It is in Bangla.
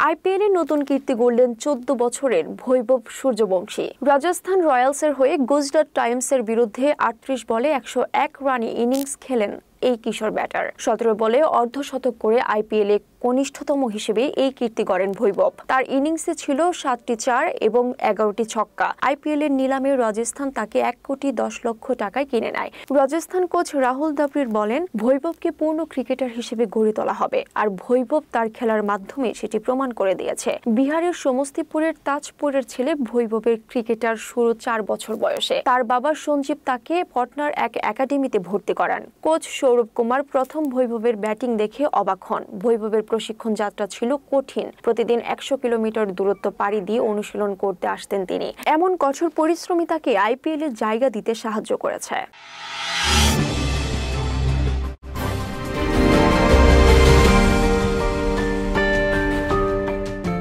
আইপিএলে নতুন কীর্তি গড়লেন ১৪ বছরের বৈভব সূর্যবংশী। রাজস্থান রয়্যালসের হয়ে গুজরাট টাইমসের বিরুদ্ধে ৩৮ বলে ১০১ রানে ইনিংস খেলেন এই কিশোর ব্যাটার। ১৭ বলে অর্ধশতক করে আইপিএলে কনিষ্ঠতম হিসেবে এই কীর্তি গড়েন বৈভব। তার ইনিংসে ছিল ৭টি চার এবং ১১টি ছক্কা। আইপিএল এর নিলামে রাজস্থান তাকে ১,১০,০০,০০০ টাকায় কিনে নেয়। রাজস্থান কোচ রাহুল দ্রাবিড় বলেন, বৈভবকে পূর্ণ ক্রিকেটার হিসেবে গড়ে তোলা হবে, আর বৈভব তার খেলার মাধ্যমে সেটি প্রমাণ করে দিয়েছে। বিহারের সমস্তিপুরের তাজপুরের ছেলে বৈভবের ক্রিকেটার শুরু ৪ বছর বয়সে। তার বাবা সঞ্জীব তাকে পটনার এক একাডেমিতে ভর্তি করান। কোচ সৌরভ কুমার প্রথম বৈভবের ব্যাটিং দেখে অবাক হন। বৈভবের প্রশিক্ষণ যাত্রা ছিল কঠিন। প্রতিদিন ১০০ কিলোমিটার দূরত্ব পাড়ি দিয়ে অনুশীলন করতে আসতেন তিনি। এমন কঠোর পরিশ্রমী তাকে আইপিএলে জায়গা দিতে সাহায্য করেছে।